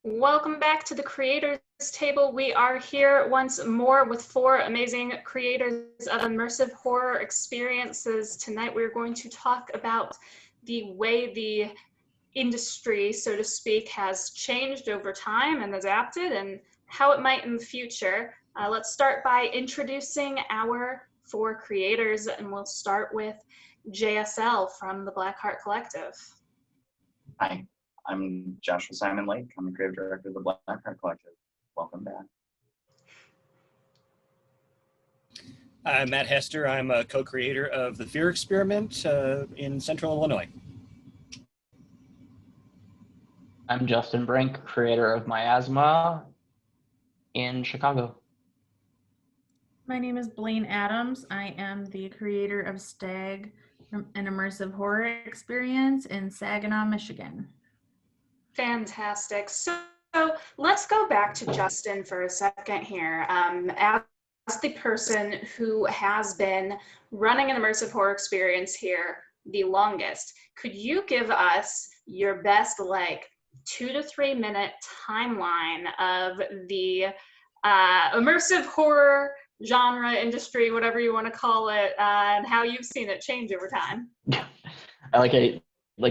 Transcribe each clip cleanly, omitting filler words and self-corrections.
Welcome back to the Creators Table. We are here once more with four amazing creators of immersive horror experiences. Tonight we're going to talk about the way the industry, so to speak, has changed over time and adapted and how it might in the future. Let's start by introducing our four creators, and we'll start with JSL from the Blackheart Collective. Hi, I'm Joshua Simon Lake. I'm the creative director of the Blackheart Collective. Welcome back. I'm Matt Hester. I'm a co-creator of the Fear Experiment in Central Illinois. I'm Justin Brink, creator of Miasma in Chicago. My name is Blayne Adams. I am the creator of STAG, an immersive horror experience in Saginaw, Michigan. Fantastic. So let's go back to Justin for a second here. As the person who has been running an immersive horror experience here the longest, could you give us your best 2 to 3 minute timeline of the immersive horror genre, industry, whatever you want to call it, and how you've seen it change over time? I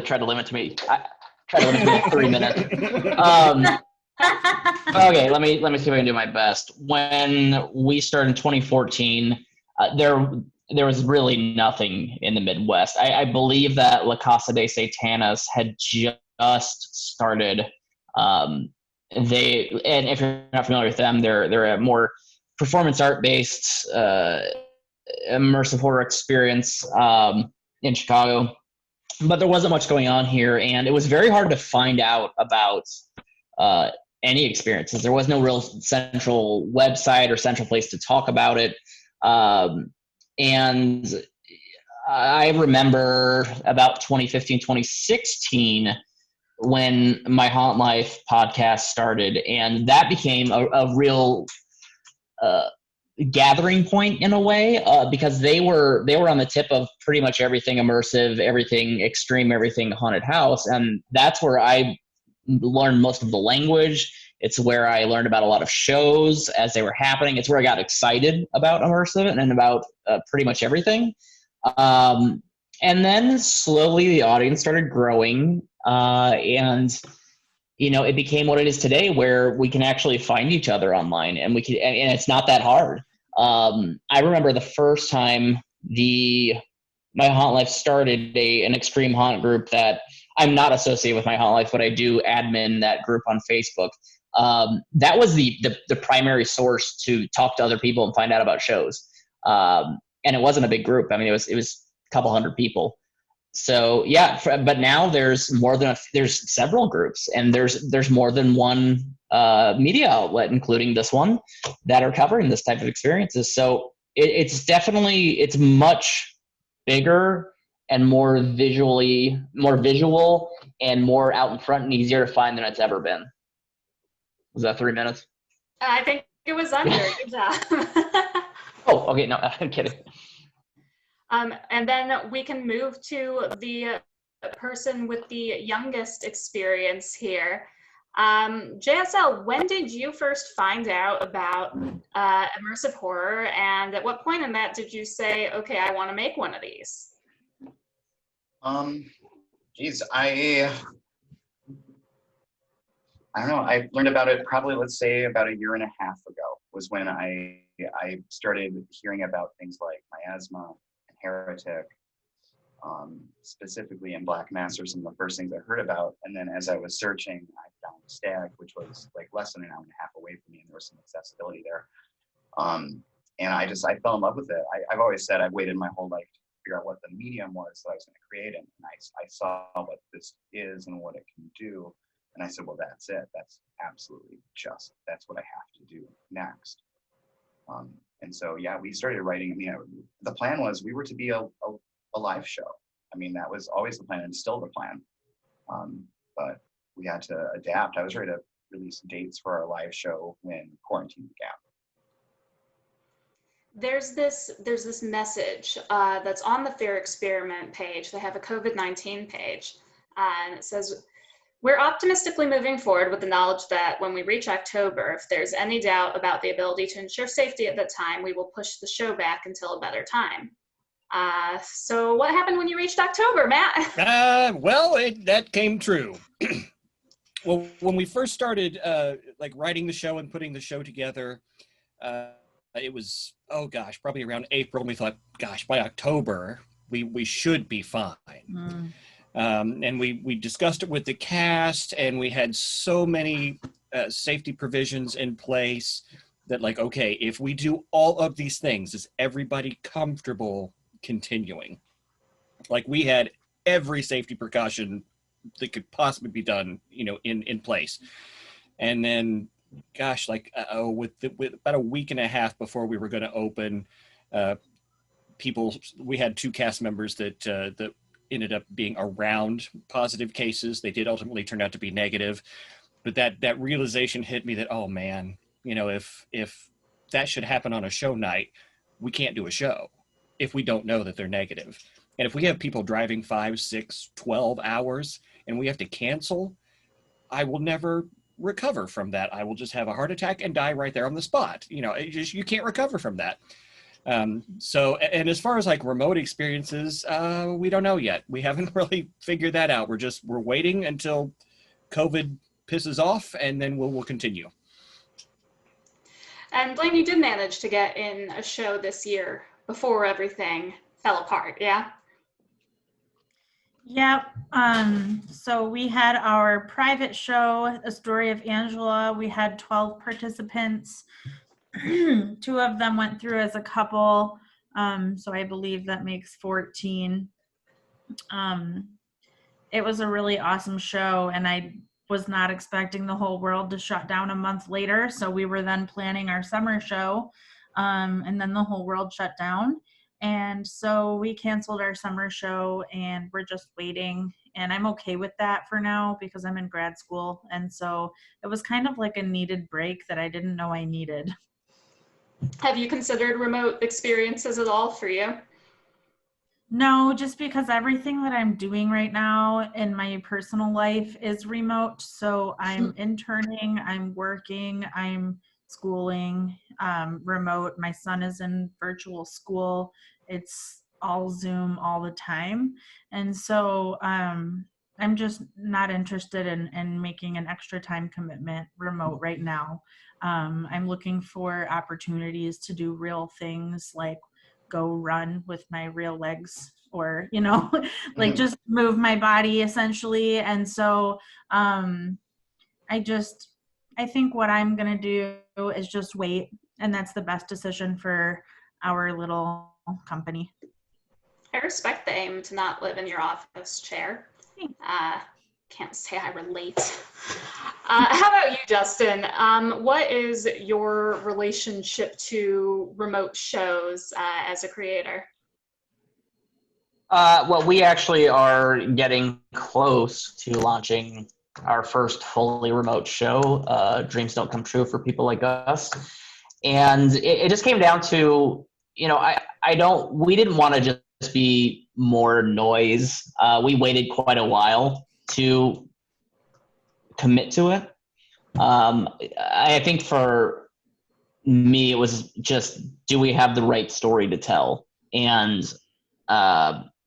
try to limit to me. Try to limit to 3 minutes. Okay, let me see if I can do my best. When we started in 2014, there was really nothing in the Midwest. I believe that La Casa de Satanas had just started. And if you're not familiar with them, they're a more performance art based immersive horror experience in Chicago. But there wasn't much going on here, and it was very hard to find out about any experiences. There was no real central website or central place to talk about it. And I remember about 2015, 2016, when my Haunt Life podcast started, and that became a real gathering point in a way, because they were on the tip of pretty much everything immersive, everything extreme, everything haunted house, and that's where I learned most of the language. It's where I learned about a lot of shows as they were happening. It's where I got excited about immersive and about pretty much everything. And then slowly the audience started growing, and it became what it is today, where we can actually find each other online, and and it's not that hard. I remember the first time my Haunt Life started an extreme haunt group that I'm not associated with my Haunt Life, but I do admin that group on Facebook. That was the primary source to talk to other people and find out about shows. And it wasn't a big group. I mean, it was a couple hundred people. So yeah, but now there's there's several groups, and there's more than one media outlet, including this one, that are covering this type of experiences. So it's much bigger and more visual and more out in front and easier to find than it's ever been. Was that 3 minutes? I think it was under. Good job. Oh, okay. No, I'm kidding. And then we can move to the person with the youngest experience here. JSL, when did you first find out about immersive horror, and at what point in that did you say, okay, I want to make one of these? Geez, I don't know. I learned about it probably, let's say, about 1.5 years ago was when I started hearing about things like Miasma and Heretic, specifically in Black Mass are some of the first things I heard about. And then as I was searching, I found STAG, which was less than 1.5 hours away from me, and there was some accessibility there. And I fell in love with it. I've always said I've waited my whole life to figure out what the medium was that I was going to create, and I saw what this is and what it can do. And I said, well, that's it. That's absolutely that's what I have to do next. And so, yeah, we started writing. I mean, the plan was we were to be a live show. I mean, that was always the plan and still the plan. But we had to adapt. I was ready to release dates for our live show when quarantine began. There's this message that's on the Fear Experiment page. They have a COVID-19 page, and it says, We're optimistically moving forward with the knowledge that when we reach October, if there's any doubt about the ability to ensure safety at the time, we will push the show back until a better time. So what happened when you reached October, Matt? Well, that came true. Well, when we first started like writing the show and putting the show together, it was, oh gosh, probably around April. And we thought, gosh, by October, we should be fine. And we discussed it with the cast, and we had so many safety provisions in place that, like, okay, if we do all of these things, is everybody comfortable continuing? Like, we had every safety precaution that could possibly be done, you know, in place. And then, gosh, like with about a week and a half before we were going to open, we had 2 cast members that ended up being around positive cases. They did ultimately turn out to be negative, but that realization hit me that, oh man, you know, if that should happen on a show night, we can't do a show if we don't know that they're negative. And if we have people driving 5, 6, 12 hours and we have to cancel, I will never recover from that. I will just have a heart attack and die right there on the spot. You know, you can't recover from that. So, and as far as like remote experiences, we don't know yet. We haven't really figured that out. We're waiting until COVID pisses off, and then we'll continue. And Blayne, you did manage to get in a show this year before everything fell apart, yeah? Yep. So we had our private show, A Story of Angela. We had 12 participants. 2 of them went through as a couple. So I believe that makes 14. It was a really awesome show, and I was not expecting the whole world to shut down a month later. So we were then planning our summer show, and then the whole world shut down. And so we canceled our summer show, and we're just waiting. And I'm okay with that for now because I'm in grad school. And so it was kind of like a needed break that I didn't know I needed. Have you considered remote experiences at all for you? No, just because everything that I'm doing right now in my personal life is remote. So I'm interning, I'm working, I'm schooling, remote. My son is in virtual school. It's all Zoom all the time. And so I'm just not interested in making an extra time commitment remote right now. I'm looking for opportunities to do real things, like go run with my real legs, or, you know, like just move my body essentially. And so I think what I'm going to do is just wait. And that's the best decision for our little company. I respect the aim to not live in your office chair. Can't say I relate. How about you, Justin? What is your relationship to remote shows as a creator? Well, we actually are getting close to launching our first fully remote show. Dreams don't come true for people like us. And it just came down to, you know, we didn't want to just be more noise. We waited quite a while to commit to it. I think for me, it was just, do we have the right story to tell? And,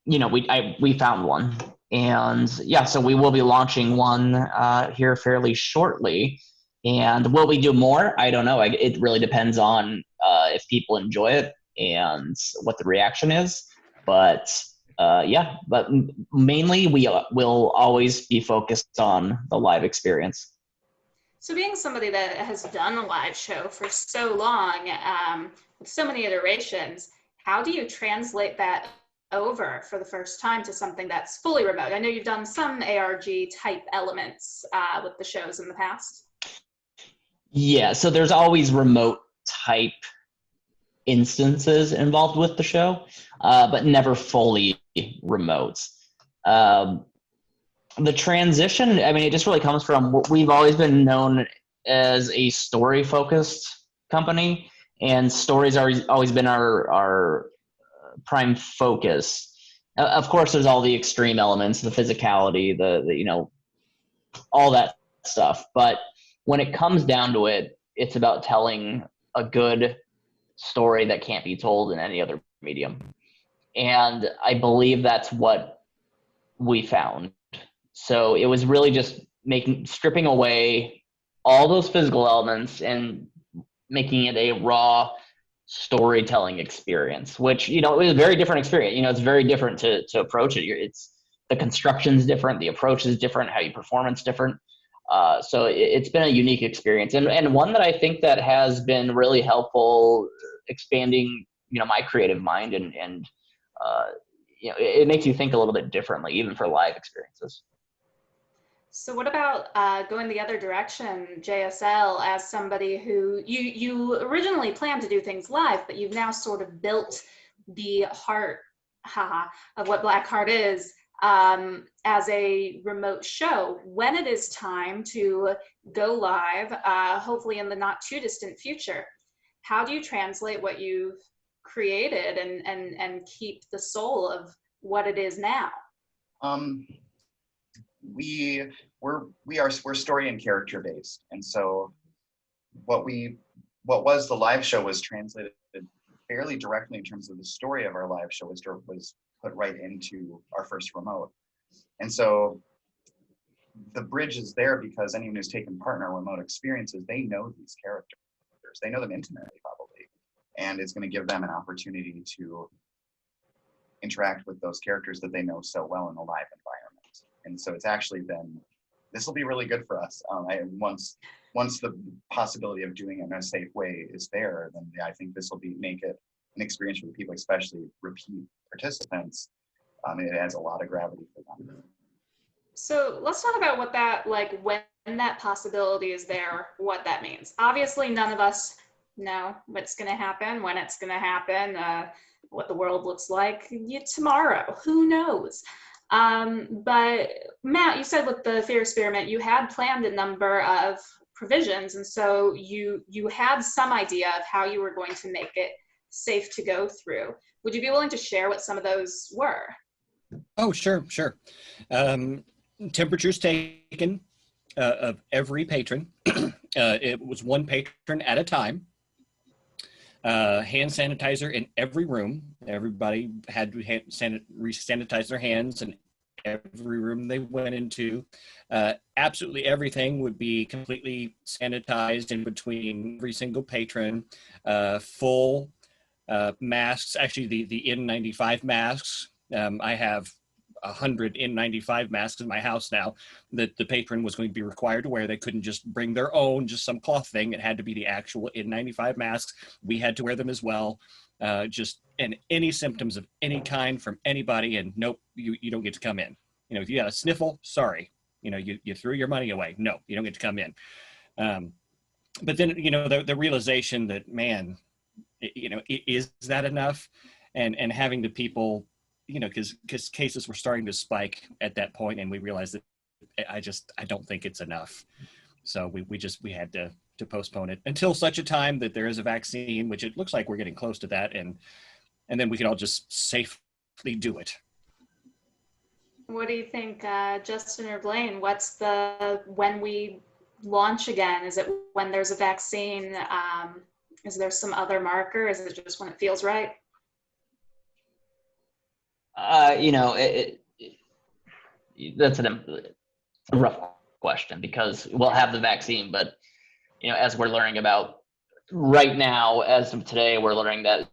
you know, we found one. And yeah, so we will be launching one here fairly shortly. And will we do more? I don't know. It really depends on if people enjoy it and what the reaction is. But yeah, but mainly we will always be focused on the live experience. So being somebody that has done a live show for so long, with so many iterations, how do you translate that over for the first time to something that's fully remote? I know you've done some ARG type elements with the shows in the past. Yeah, so there's always remote type instances involved with the show, but never fully remote. The transition, I mean, it just really comes from, we've always been known as a story-focused company, and stories are always been our prime focus. Of course, there's all the extreme elements, the physicality, the you know, all that stuff. But when it comes down to it, it's about telling a good story that can't be told in any other medium. And I believe that's what we found. So it was really just stripping away all those physical elements and making it a raw storytelling experience, which, it was a very different experience. It's very different to approach it. It's the construction's different, the approach is different, how you perform it's different. So it's been a unique experience, and one that I think that has been really helpful expanding, my creative mind, and it makes you think a little bit differently, even for live experiences. So what about going the other direction, JSL, as somebody who you originally planned to do things live, but you've now sort of built the heart of what Blackheart is as a remote show. When it is time to go live, hopefully in the not too distant future, how do you translate what you've created and keep the soul of what it is now? We're story and character based, and so what was the live show was translated fairly directly in terms of the story of our live show was put right into our first remote. And so the bridge is there because anyone who's taken part in our remote experiences, they know these characters, they know them intimately probably, and it's going to give them an opportunity to interact with those characters that they know so well in a live environment. And so it's actually this will be really good for us. Once the possibility of doing it in a safe way is there, then I think this will make it an experience for the people, especially repeat participants. It adds a lot of gravity for them. So let's talk about what that, when that possibility is there, what that means. Obviously, none of us know what's going to happen, when it's going to happen, what the world looks like tomorrow. Who knows? But Matt, you said with the Fear Experiment, you had planned a number of provisions, and so you had some idea of how you were going to make it safe to go through. Would you be willing to share what some of those were? Oh, sure. Temperatures taken of every patron. It was one patron at a time. Hand sanitizer in every room. Everybody had to sanitize their hands in every room they went into. Absolutely everything would be completely sanitized in between every single patron. Full masks, actually the N95 masks. I have 100 N95 masks in my house now that the patron was going to be required to wear. They couldn't just bring their own, just some cloth thing. It had to be the actual N95 masks. We had to wear them as well. And any symptoms of any kind from anybody, and nope, you don't get to come in. If you got a sniffle, sorry, you threw your money away. No, you don't get to come in. But then, the realization that, man, is that enough? And having the people, because cases were starting to spike at that point, and we realized that I don't think it's enough. So we had to postpone it until such a time that there is a vaccine, which it looks like we're getting close to that, and then we can all just safely do it. What do you think, Justin or Blayne? What's when we launch again? Is it when there's a vaccine? Is there some other marker? Is it just when it feels right? That's a rough question, because we'll have the vaccine, but as we're learning about right now, as of today, we're learning that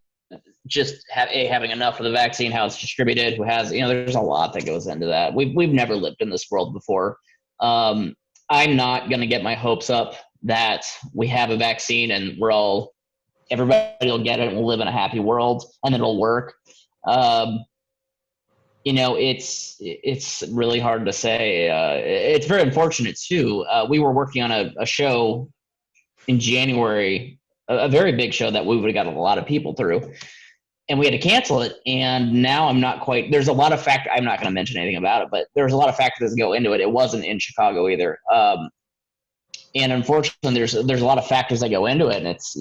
just having enough of the vaccine, how it's distributed, who has, there's a lot that goes into that. We've never lived in this world before. I'm not going to get my hopes up that we have a vaccine and everybody will get it and we'll live in a happy world and it'll work. It's really hard to say. It's very unfortunate too. We were working on a show in January, a very big show that we would have got a lot of people through, and we had to cancel it. And now there's a lot of factors. I'm not going to mention anything about it, but there's a lot of factors that go into it. It wasn't in Chicago either. And unfortunately there's a lot of factors that go into it. And it's,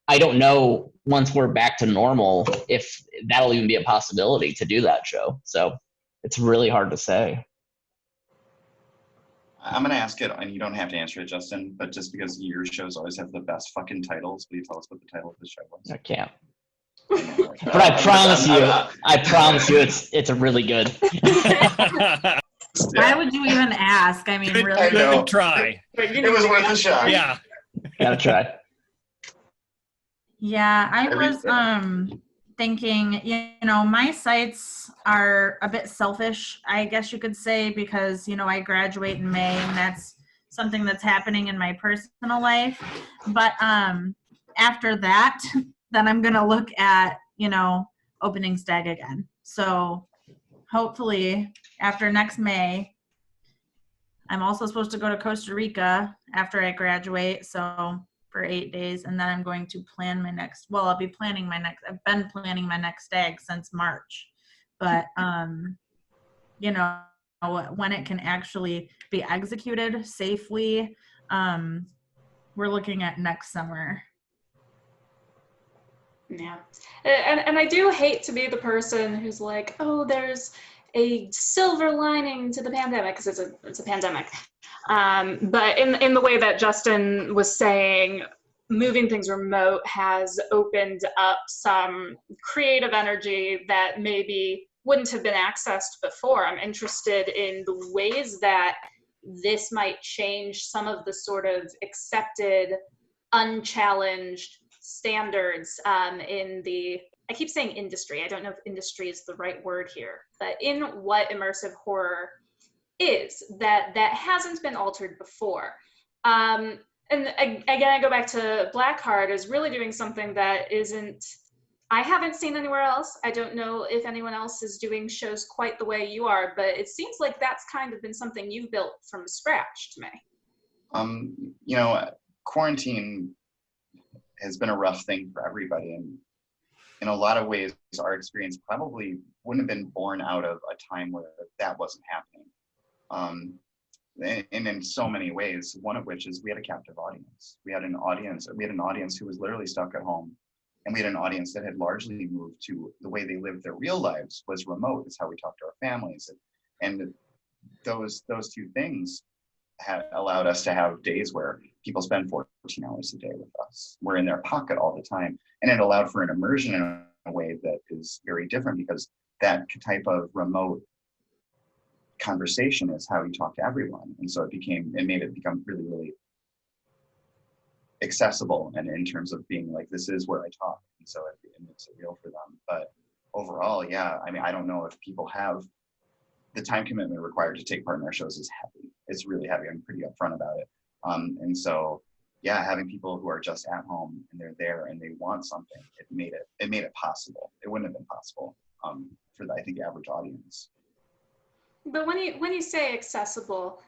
I don't know once we're back to normal if that'll even be a possibility to do that show. So it's really hard to say. I'm going to ask it, and you don't have to answer it, Justin, but just because your shows always have the best fucking titles, will you tell us what the title of the show was? I can't. But But I promise you, it's a really good. Why would you even ask? I mean, Good, really? good try. It was worth a shot. Yeah. Gotta try. Yeah, I was thinking, you know, my sites are a bit selfish, I guess you could say, because, you know, I graduate in May and that's something that's happening in my personal life. But after that, then I'm going to look at, you know, opening STAG again. So hopefully after next May, I'm also supposed to go to Costa Rica after I graduate. So for 8 days, and then I'm going to plan my next, well, I've been planning my next STAG since March, but you know, when it can actually be executed safely, we're looking at next summer. Yeah, and I do hate to be the person who's like, oh, there's a silver lining to the pandemic, because it's a pandemic. But in the way that Justin was saying, moving things remote has opened up some creative energy that maybe wouldn't have been accessed before. I'm interested in the ways that this might change some of the sort of accepted, unchallenged standards in the, I keep saying industry, I don't know if industry is the right word here, but in what immersive horror is that hasn't been altered before. And again, I go back to Blackheart is really doing something that I haven't seen anywhere else. I don't know if anyone else is doing shows quite the way you are, but it seems like that's kind of been something you've built from scratch to me. You know, quarantine has been a rough thing for everybody, and in a lot of ways, our experience probably wouldn't have been born out of a time where that wasn't happening. And in so many ways, one of which is we had a captive audience. We had an audience who was literally stuck at home, and we had an audience that had largely moved to the way they lived their real lives was remote. It's how we talked to our families, and those two things had allowed us to have days where people spend 14 hours a day with us. We're in their pocket all the time, and it allowed for an immersion in a way that is very different, because that type of remote conversation is how you talk to everyone, and so it made it become really, really accessible, and in terms of being like, this is where I talk, and so it makes it real for them. But overall, yeah, I mean, I don't know if people have the time commitment required to take part in our shows is heavy. It's really heavy. I'm pretty upfront about it. And so, yeah, having people who are just at home and they're there and they want something, it made it possible. It wouldn't have been possible for the, I think, average audience. But when you say accessible,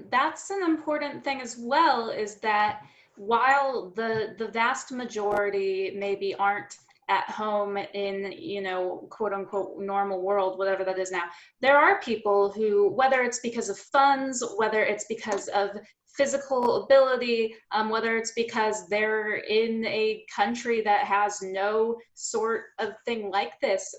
that's an important thing as well, is that while the vast majority maybe aren't at home in, you know, quote unquote normal world, whatever that is now, there are people who, whether it's because of funds, whether it's because of physical ability, whether it's because they're in a country that has no sort of thing like this,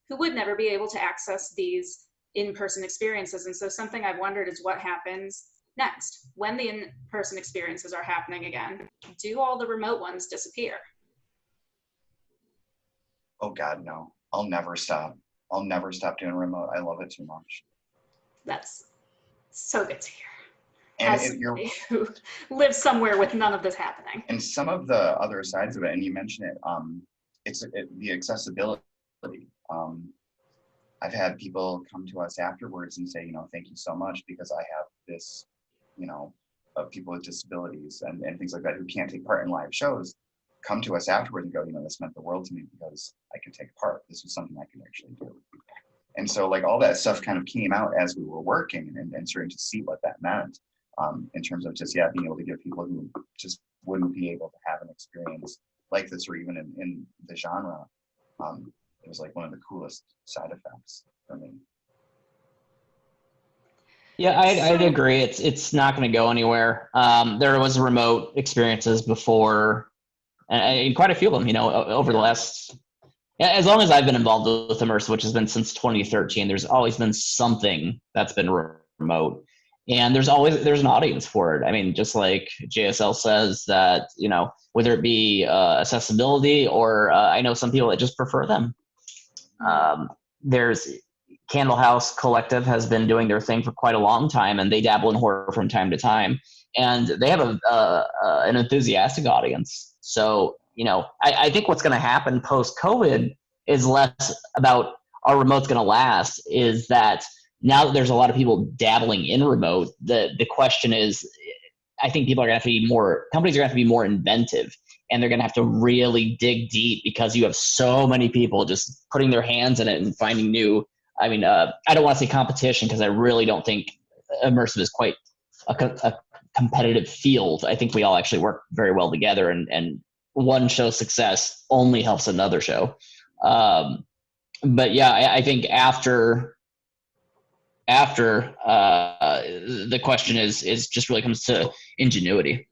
who would never be able to access these in-person experiences. And so something I've wondered is what happens next when the in-person experiences are happening again. Do all the remote ones disappear? Oh God, no. I'll never stop. I'll never stop doing remote. I love it too much. That's so good to hear. And As somebody who lives somewhere with none of this happening. And some of the other sides of it, and you mentioned it, it's the accessibility. I've had people come to us afterwards and say, you know, thank you so much, because I have this, you know, of people with disabilities and things like that who can't take part in live shows, come to us afterwards and go, you know, this meant the world to me because I could take part. This was something I could actually do. And so like all that stuff kind of came out as we were working and starting to see what that meant in terms of just, yeah, being able to give people who just wouldn't be able to have an experience like this, or even in the genre. It was like one of the coolest side effects for me. Yeah, I'd agree. It's not going to go anywhere. There was remote experiences before, and quite a few of them, you know, over the last, as long as I've been involved with Immersive, which has been since 2013, there's always been something that's been remote. And there's an audience for it. I mean, just like JSL says that, you know, whether it be accessibility or I know some people that just prefer them. There's Candle House Collective has been doing their thing for quite a long time, and they dabble in horror from time to time, and they have an enthusiastic audience. So, you know, I think what's going to happen post-COVID is less about our remote's going to last, is that now that there's a lot of people dabbling in remote, the question is, I think people are going to have to be companies are going to have to be more inventive, and they're going to have to really dig deep, because you have so many people just putting their hands in it and finding new. I mean, I don't want to say competition, because I really don't think immersive is quite a competitive field. I think we all actually work very well together, and one show's success only helps another show. But yeah, I think after the question is just really comes to ingenuity.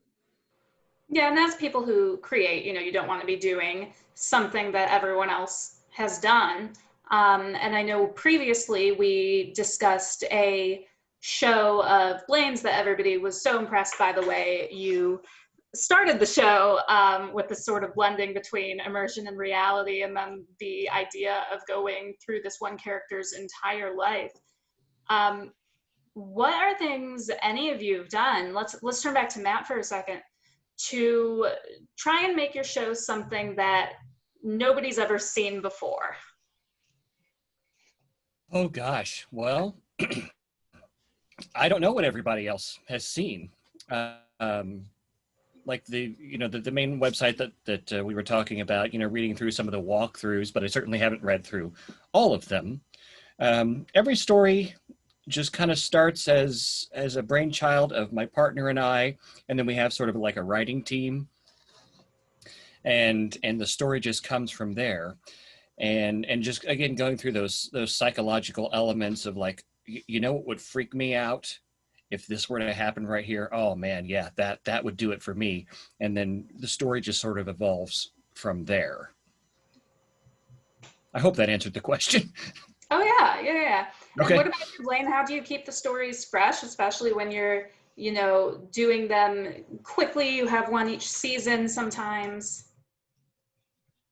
Yeah, and that's people who create, you know, you don't want to be doing something that everyone else has done. And I know previously we discussed a show of Blayne's that everybody was so impressed by the way you started the show, with this sort of blending between immersion and reality, and then the idea of going through this one character's entire life. What are things any of you have done? Let's turn back to Matt for a second, to try and make your show something that nobody's ever seen before. Oh gosh, well, I don't know what everybody else has seen. Like the main website that we were talking about, you know, reading through some of the walkthroughs, but I certainly haven't read through all of them. Every story just kind of starts as a brainchild of my partner and I, and then we have sort of like a writing team, and the story just comes from there. And just again going through those psychological elements of like, you know, what would freak me out if this were to happen right here? Oh man, yeah, that would do it for me. And then the story just sort of evolves from there. I hope that answered the question. Oh yeah. Okay. And what about you, Blayne? How do you keep the stories fresh, especially when you're, you know, doing them quickly? You have one each season sometimes.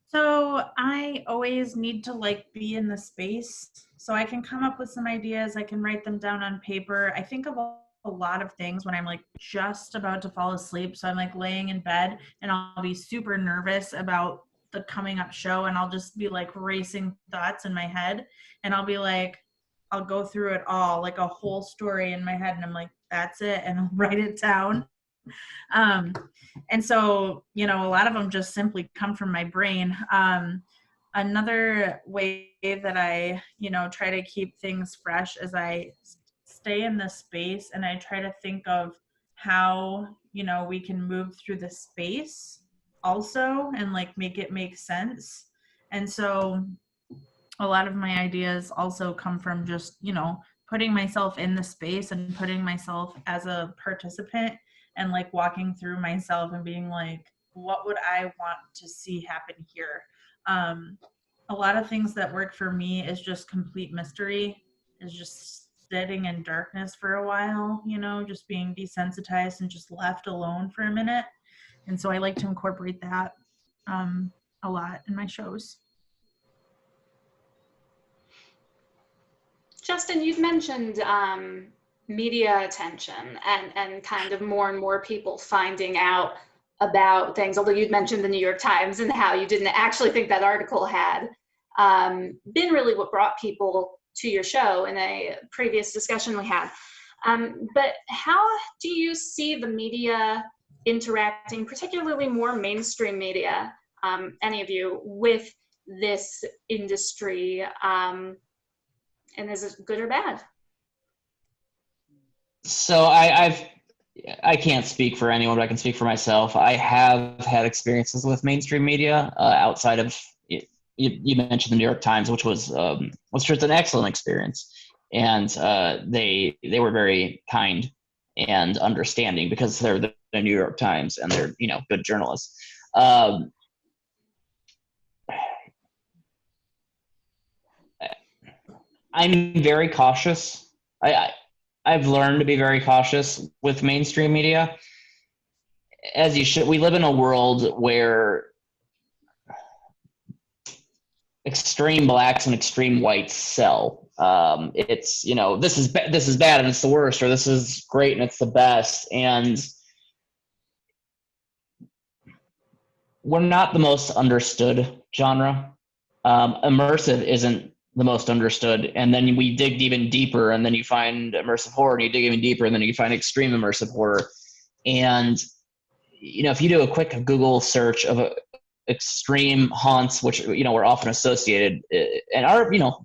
So I always need to like be in the space, so I can come up with some ideas. I can write them down on paper. I think of a lot of things when I'm like just about to fall asleep. So I'm like laying in bed and I'll be super nervous about the coming up show, and I'll just be like racing thoughts in my head, and I'll be like, I'll go through it all, like a whole story in my head, and I'm like, that's it, and I'll write it down. And so, you know, a lot of them just simply come from my brain. Another way that I, you know, try to keep things fresh is I stay in the space, and I try to think of how, you know, we can move through the space also and like make it make sense. And so a lot of my ideas also come from just, you know, putting myself in the space and putting myself as a participant, and like walking through myself and being like, what would I want to see happen here? A lot of things that work for me is just complete mystery, is just sitting in darkness for a while, you know, just being desensitized and just left alone for a minute. And so I like to incorporate that a lot in my shows. Justin, you'd mentioned media attention and kind of more and more people finding out about things, although you'd mentioned the New York Times and how you didn't actually think that article had been really what brought people to your show in a previous discussion we had. But how do you see the media interacting, particularly more mainstream media, any of you, with this industry? And is it good or bad? So I can't speak for anyone, but I can speak for myself. I have had experiences with mainstream media outside of you mentioned the New York Times, which was just an excellent experience, and they were very kind and understanding because they're the New York Times and they're, you know, good journalists. I'm very cautious. I've learned to be very cautious with mainstream media, as you should. We live in a world where extreme blacks and extreme whites sell. It's, you know, this is bad and it's the worst, or this is great and it's the best. And we're not the most understood genre. Immersive isn't the most understood. And then we dig even deeper, and then you find immersive horror, and you dig even deeper, and then you find extreme immersive horror. And, you know, if you do a quick Google search of extreme haunts, which, you know, were often associated and are, you know,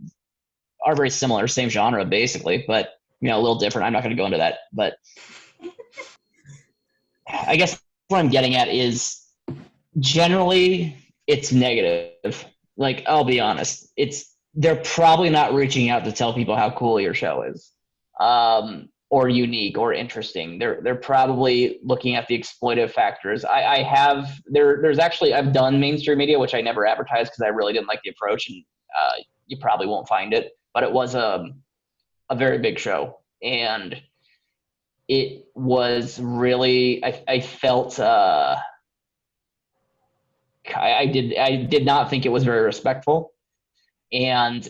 are very similar, same genre basically, but, you know, a little different. I'm not going to go into that, but I guess what I'm getting at is generally it's negative. Like, I'll be honest, they're probably not reaching out to tell people how cool your show is, or unique or interesting. They're probably looking at the exploitive factors. There's actually, I've done mainstream media, which I never advertised because I really didn't like the approach, and you probably won't find it, but it was a very big show, and it was really, I felt, I did not think it was very respectful. And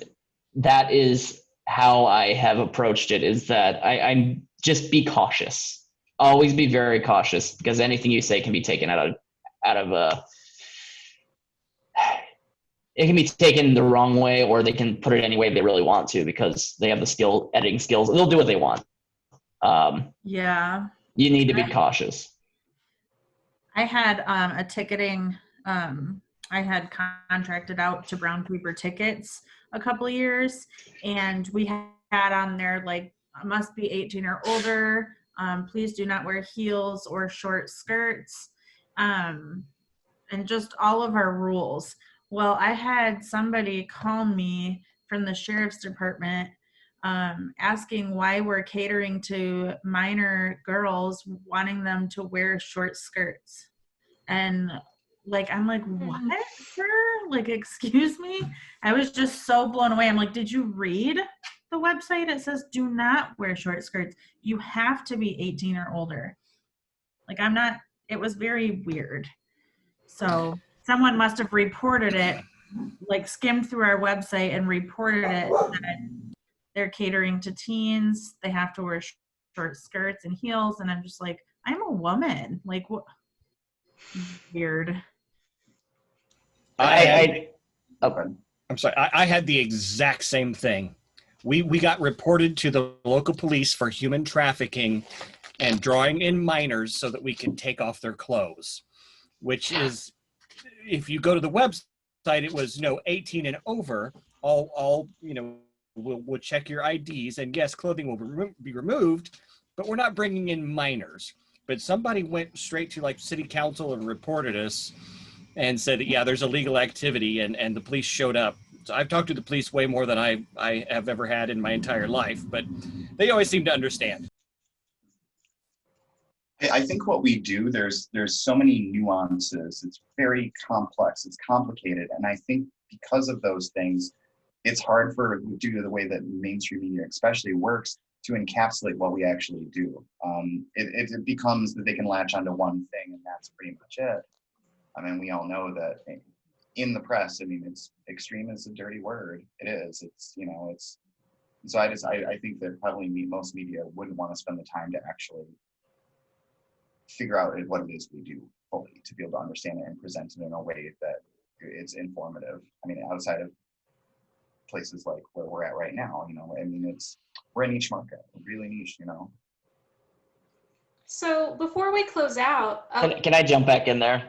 that is how I have approached it, is that I'm just be cautious. Always be very cautious, because anything you say can be taken out of it can be taken the wrong way, or they can put it any way they really want to, because they have the editing skills. They'll do what they want. Yeah. You need to be cautious. I had a ticketing, I had contracted out to Brown Paper Tickets a couple of years, and we had on there, like, must be 18 or older. Please do not wear heels or short skirts, and just all of our rules. Well, I had somebody call me from the sheriff's department asking why we're catering to minor girls, wanting them to wear short skirts. And like, I'm like, what, sir? Like, excuse me? I was just so blown away. I'm like, did you read the website? It says do not wear short skirts. You have to be 18 or older. Like, it was very weird. So someone must have reported it, like skimmed through our website and reported it, that they're catering to teens. They have to wear short skirts and heels. And I'm just like, I'm a woman. Like, what? Weird. I'm sorry. I had the exact same thing. We got reported to the local police for human trafficking and drawing in minors so that we could take off their clothes, which is, if you go to the website, it was 18 and over. All you know, we'll check your IDs, and yes, clothing will be removed, but we're not bringing in minors. But somebody went straight to like city council and reported us and said, yeah, there's illegal activity, and the police showed up. So I've talked to the police way more than I have ever had in my entire life, but they always seem to understand. I think what we do, there's so many nuances. It's very complex, it's complicated. And I think because of those things, it's hard due to the way that mainstream media especially works, to encapsulate what we actually do. It becomes that they can latch onto one thing, and that's pretty much it. I mean, we all know that in the press, I mean, it's extreme is a dirty word. It is. It's, you know, it's. So I think that probably most media wouldn't want to spend the time to actually figure out what it is we do fully, to be able to understand it and present it in a way that it's informative. I mean, outside of places like where we're at right now, you know, I mean, we're a niche market, really niche, you know. So before we close out, Can I jump back in there?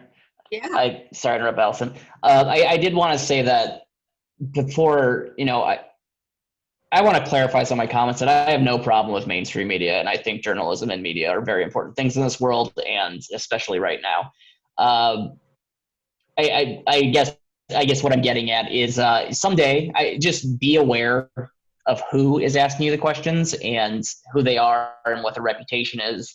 Yeah. Sorry to interrupt, Allison. I did want to say that before, you know, I want to clarify some of my comments, that I have no problem with mainstream media, and I think journalism and media are very important things in this world, and especially right now. I guess what I'm getting at is someday, just be aware of who is asking you the questions and who they are and what their reputation is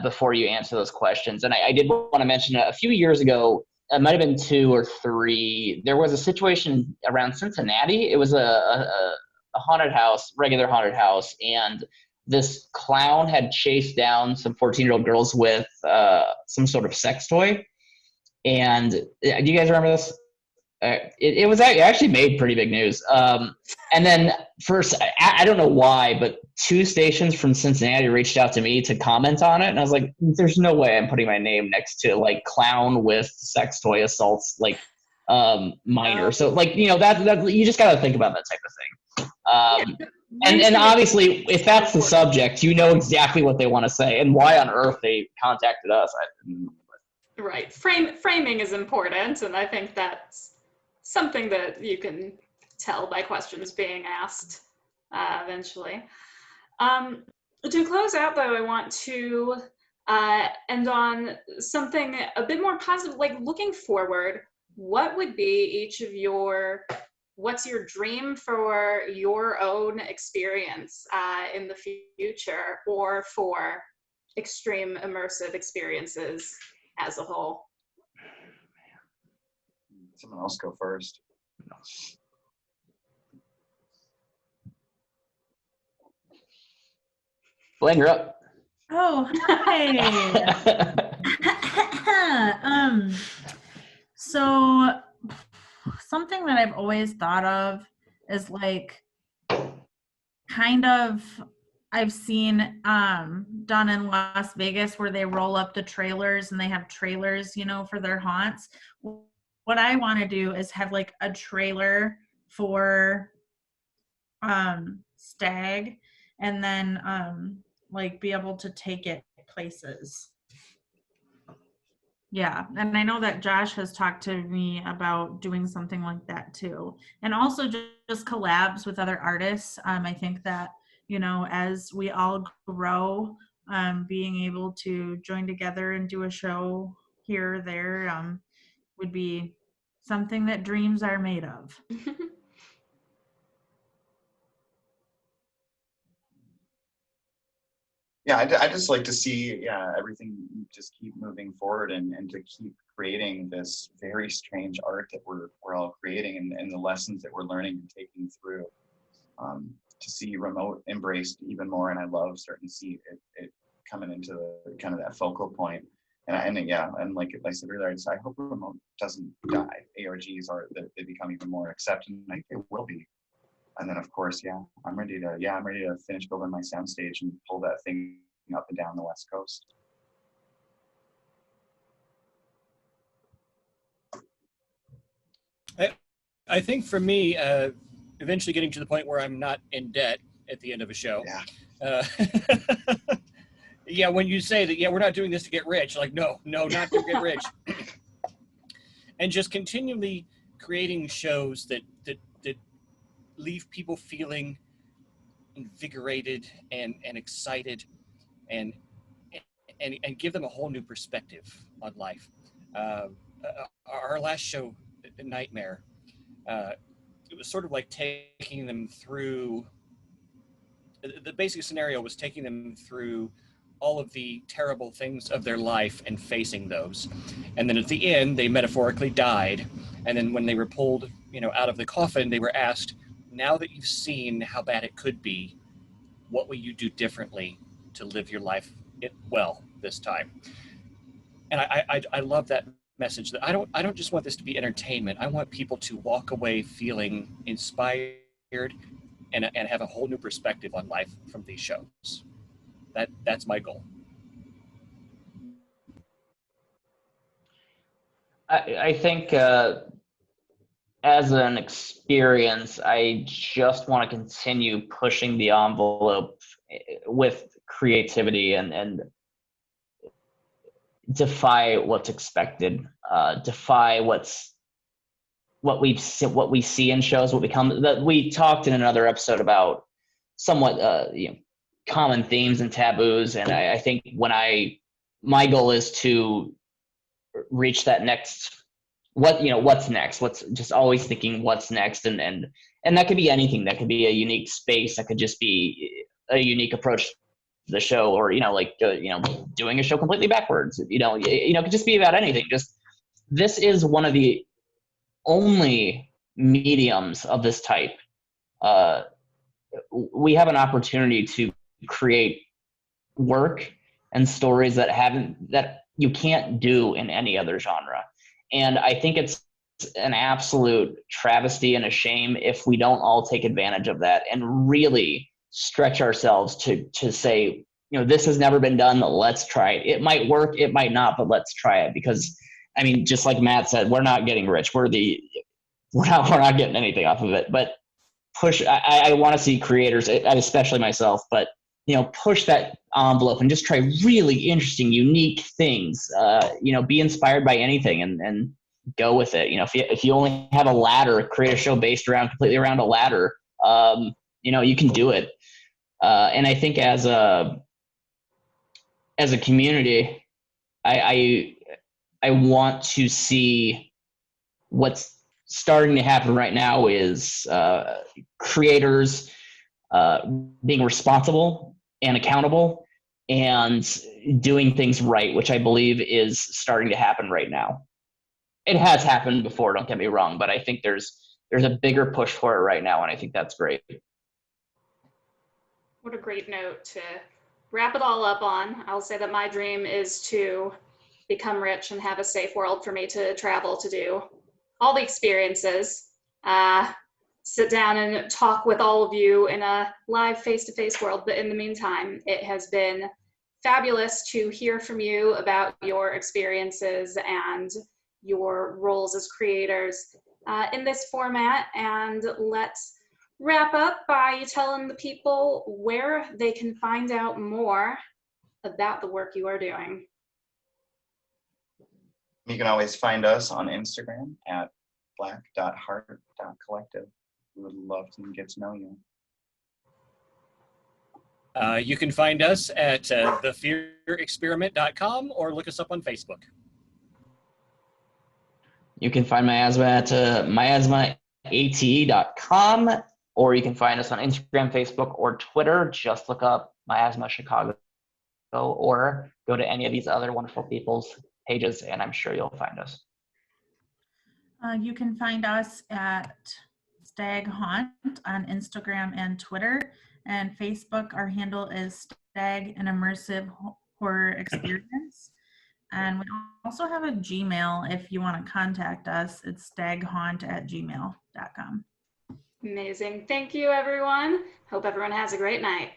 before you answer those questions. And I did want to mention a few years ago, it might have been 2 or 3, there was a situation around Cincinnati. It was a haunted house, regular haunted house, and this clown had chased down some 14-year-old girls with some sort of sex toy. And do you guys remember this? It actually made pretty big news. And then first, I don't know why, but 2 stations from Cincinnati reached out to me to comment on it. And I was like, there's no way I'm putting my name next to like clown with sex toy assaults, like minor. So like, that you just got to think about that type of thing. And obviously, if that's the subject, you know exactly what they want to say and why on earth they contacted us. Right. Framing is important, and I think that's something that you can tell by questions being asked eventually. To close out, though, I want to end on something a bit more positive, like looking forward. What would be what's your dream for your own experience in the future, or for extreme immersive experiences as a whole? Someone else go first. Blayne, you're up. Oh, hi. So something that I've always thought of is like kind of I've seen done in Las Vegas where they roll up the trailers and they have trailers, for their haunts. What I want to do is have like a trailer for STAG, and then like be able to take it places. Yeah, and I know that Josh has talked to me about doing something like that too, and also just collabs with other artists. I think that as we all grow, being able to join together and do a show here or there would be something that dreams are made of. Yeah, I just like to see, everything just keep moving forward and to keep creating this very strange art that we're all creating, and the lessons that we're learning and taking through. To see remote embraced even more, and I love starting to see it coming into the kind of that focal point. And like I said earlier, I hope remote doesn't die. ARGs they become even more accepted, and I think they will be. And then of course, I'm ready to finish building my soundstage and pull that thing up and down the West Coast. I think for me, eventually getting to the point where I'm not in debt at the end of a show. Yeah. When you say that, we're not doing this to get rich. Like, no, not to get rich. And just continually creating shows that leave people feeling invigorated and excited, and give them a whole new perspective on life. Our last show, Nightmare, it was sort of like taking them through, the basic scenario was taking them through all of the terrible things of their life and facing those. And then at the end, they metaphorically died. And then when they were pulled, out of the coffin, they were asked, now that you've seen how bad it could be, what will you do differently to live your life well this time? And I love that message, that I don't just want this to be entertainment. I want people to walk away feeling inspired and have a whole new perspective on life from these shows. That's my goal. I think as an experience, I just want to continue pushing the envelope with creativity and defy what's expected, defy what we see in shows, what become. That we talked in another episode about somewhat common themes and taboos, and I think my goal is to reach that next. What's next? What's just always thinking what's next, and that could be anything. That could be a unique space. That could just be a unique approach to the show, or doing a show completely backwards. It could just be about anything. Just this is one of the only mediums of this type. We have an opportunity to create work and stories that you can't do in any other genre. And I think it's an absolute travesty and a shame if we don't all take advantage of that and really stretch ourselves to say, you know, this has never been done, let's try it. It might work, it might not, but let's try it. Because I mean, just like Matt said, we're not getting rich. We're not getting anything off of it. But I want to see creators, especially myself, but you know, push that envelope and just try really interesting, unique things. You know, be inspired by anything and go with it. You know, if you only have a ladder, create a show based completely around a ladder. You know, you can do it. And I think as a community, I want to see what's starting to happen right now is creators being responsible and accountable and doing things right, which I believe is starting to happen right now. It has happened before, don't get me wrong, but I think there's a bigger push for it right now, and I think that's great. What a great note to wrap it all up on. I'll say that my dream is to become rich and have a safe world for me to travel to do all the experiences, sit down and talk with all of you in a live face-to-face world. But in the meantime, it has been fabulous to hear from you about your experiences and your roles as creators in this format. And let's wrap up by telling the people where they can find out more about the work you are doing. You can always find us on Instagram at black.heart.collective. We would love to get to know you. You can find us at thefearexperiment.com or look us up on Facebook. You can find Miasma at miasmaate.com, or you can find us on Instagram, Facebook, or Twitter. Just look up Miasma Chicago, or go to any of these other wonderful people's pages, and I'm sure you'll find us. You can find us at STAG Haunt on Instagram and Twitter, and Facebook. Our handle is STAG, an immersive horror experience. And we also have a Gmail if you want to contact us. It's staghaunt@gmail.com. Amazing. Thank you, everyone. Hope everyone has a great night.